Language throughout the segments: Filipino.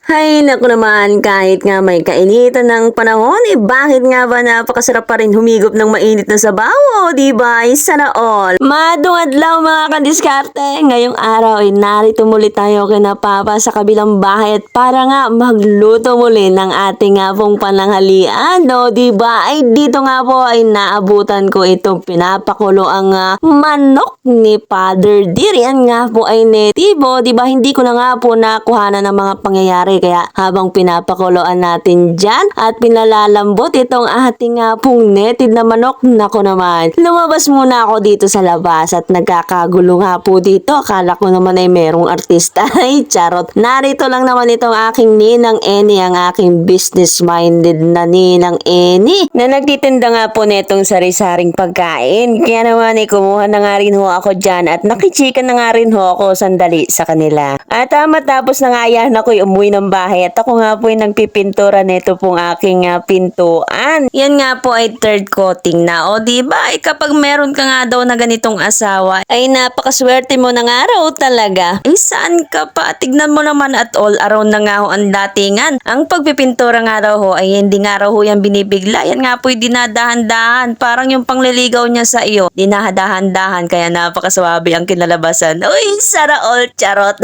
Hay naku naman, kahit nga may kainitan ng panahon, bakit nga ba napakasarap pa rin humigop ng mainit na sabaw? O di ba? Sana all. Madungadlaw mga kadiskarte. Ngayong araw ay narito muli tayo kina Papa sa kabilang bahay at para nga magluto muli ng ating nga pong pananghalian. O di ba? Ay dito nga po ay naabutan ko itong pinapakulo ang manok ni Father Dear. Yan nga po ay netibo. Di ba? Hindi ko na nga po nakuhanan ng mga pangyayari. Kaya habang pinapakuloan natin dyan at pinalalambot itong ating nga pong native na manok, nako naman, lumabas muna ako dito sa labas at nagkakagulo nga po dito. Akala ko naman ay merong artista. Ay, charot. Narito lang naman itong aking ninang Eni, ang aking business-minded na ninang Eni, na nagtitinda nga po netong sari-saring pagkain. Kaya naman kumuha na nga rin ho ako dyan at nakichika na nga rin ho ako sandali sa kanila. At matapos na nga yan ako'y umuwi ng bahay at ako nga po ay nagpipintura nito pong aking pintuan. Yan nga po ay third coating na. O diba ay kapag meron ka nga daw na ganitong asawa ay napakaswerte mo na nga raw talaga. Eh saan ka pa? Tignan mo naman at all around na nga ho ang datingan. Ang pagpipintura nga raw ho ay hindi nga raw ho yan binibigla. Yan nga po ay dinadahan-dahan. Parang yung pangliligaw niya sa iyo. Dinadahan-dahan kaya napakaswabe ang kinalabasan. Uy, sana all charot.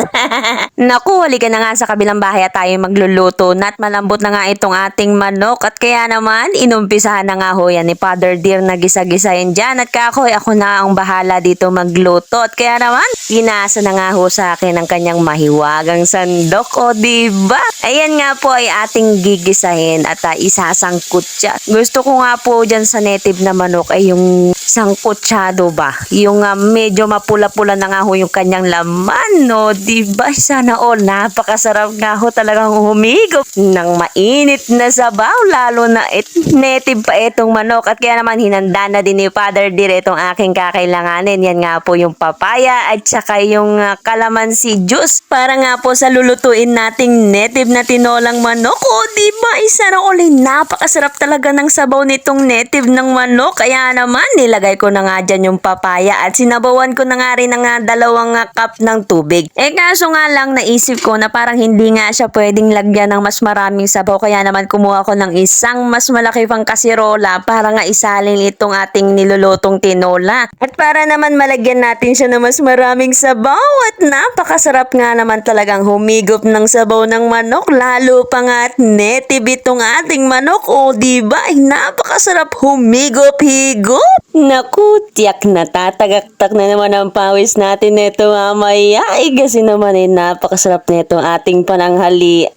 Naku, halika na nga sa kabilang bahay at tayo magluluto na at malambot na nga itong ating manok at kaya naman inumpisahan na nga ho yan ni Father Dear na gisa-gisahin dyan at kakoy ako na ang bahala dito magluto at kaya naman inasa na nga ho sa akin ang kanyang mahiwagang sandok o diba? Ayan nga po ay ating gigisahin at isasangkut siya. Gusto ko nga po dyan sa native na manok ay yung sangkutsado ba? Yung medyo mapula-pula na nga ho yung kanyang laman no? Diba? Sana all napakasarap nga ho talagang humigop ng mainit na sabaw lalo na native pa itong manok at kaya naman hinanda na din ni Father Dear itong aking kakailanganin. Yan nga po yung papaya at saka yung calamansi juice para nga po sa lulutuin nating native na tinolang manok. O diba isa na ulit napakasarap talaga ng sabaw nitong native ng manok kaya naman nilagay ko na nga dyan yung papaya at sinabawan ko na nga rin ng 2 cup ng tubig. Kaso nga lang naisip ko na parang hindi nga siya pwedeng lagyan ng mas maraming sabaw kaya naman kumuha ko ng isang mas malaki pang kasirola para nga isalin itong ating nilulutong tinola. At para naman malagyan natin siya ng mas maraming sabaw at napakasarap nga naman talagang humigop ng sabaw ng manok lalo pa nga at native itong ating manok o diba ay napakasarap humigop-higop. Naku, tiyak na tatagaktak na naman ang pawis natin neto mamaya kasi naman ay napakasarap neto ating pananghalian.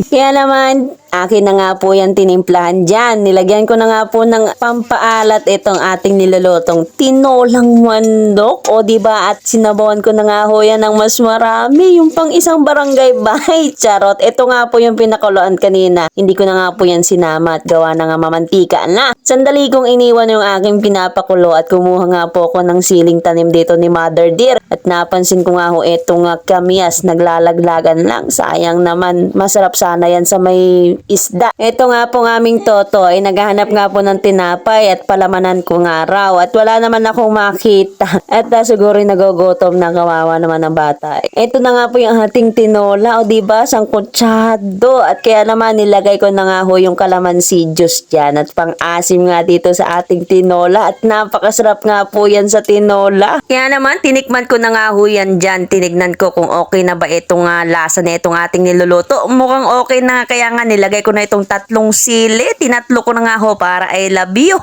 Kaya naman akin na nga po yan tinimplahan dyan. Nilagyan ko na nga po ng pampaalat itong ating nilulutong tinolang manok. O diba at sinabawan ko na nga ho yan ng mas marami. Yung pang isang barangay bahay. Charot. Ito nga po yung pinakuluan kanina. Hindi ko na nga po yan sinama at gawa na nga mamantika na. Sandali kong iniwan yung aking pinapakulo at kumuha nga po ako ng siling tanim dito ni Mother Dear. At napansin ko nga ho itong kamyas naglalaglagan lang. Sayang naman. Masarap sana yan sa may isda. Ito nga po ng aming toto ay naghahanap nga po ng tinapay at palamanan ko nga raw at wala naman akong makita at siguro nagogotom na kawawa naman ng bata. Ito na nga po yung ating tinola o diba sangkutsado at kaya naman nilagay ko na nga ho yung calamansi juice dyan at pang-asim nga dito sa ating tinola at napakasarap nga po yan sa tinola. Kaya naman tinikman ko na nga ho yan dyan. Tinignan ko kung okay na ba itong lasa na itong ating niluluto. Mukhang okay na kaya nga nilagay ko na itong 3 sili. Tinatlo ko na nga ho para I love you.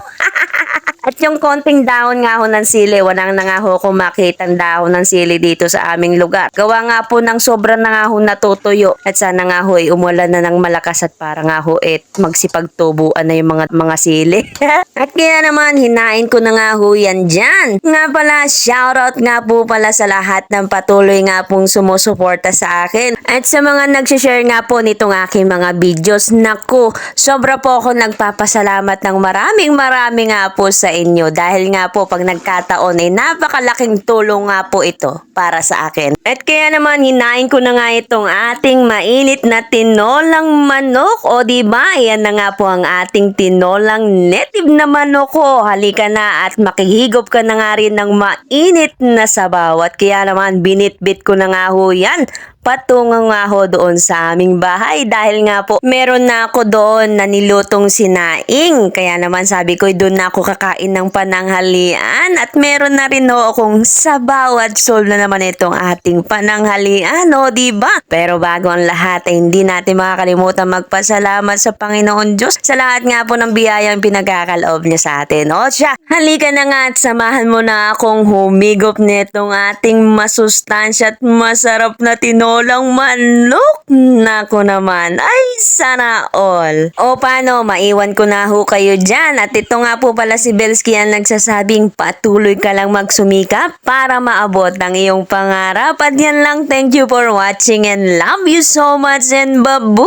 At yung konting dahon nga ho ng sili, walang na nga ho kung makita ang dahon ng sili dito sa aming lugar. Gawa nga po ng sobra na nga ho natutuyo. At sana nga ho umulan na ng malakas at para nga ho magsipagtubuan na yung mga sili. At kaya naman hinain ko na nga ho yan dyan. Nga pala, shoutout nga po pala sa lahat ng patuloy nga pong sumusuporta sa akin. At sa mga nagsishare nga po nitong aking mga videos. Naku, sobra po ako nagpapasalamat ng maraming nga po sa inyo dahil nga po pag nagkataon ay napakalaking tulong nga po ito para sa akin. At kaya naman hinain ko na nga itong ating mainit na tinolang manok o diba yan na nga po ang ating tinolang native na manok ko. Halika na at makihigop ka na nga rin ng mainit na sabaw at kaya naman binitbit ko na nga ho yan patungo nga ho doon sa aming bahay dahil nga po meron na ako doon na nilutong sinaing. Kaya naman sabi ko doon na ako kakain ng pananghalian at meron na rin ho akong sabaw at solve na naman itong ating pananghalian, o diba? Pero bago ang lahat ay hindi natin makakalimutan magpasalamat sa Panginoon Diyos sa lahat nga po ng biyayang pinagkakaloob niya sa atin. O siya, halika na nga at samahan mo na akong humigop nitong ating masustansya at masarap na tinolang manok. Nako naman, ay sana all. O paano, maiwan ko na ho kayo dyan. At ito nga po pala si Belsky ang nagsasabing patuloy ka lang magsumikap para maabot ang iyong pangarap. At yan lang, thank you for watching and love you so much and babu!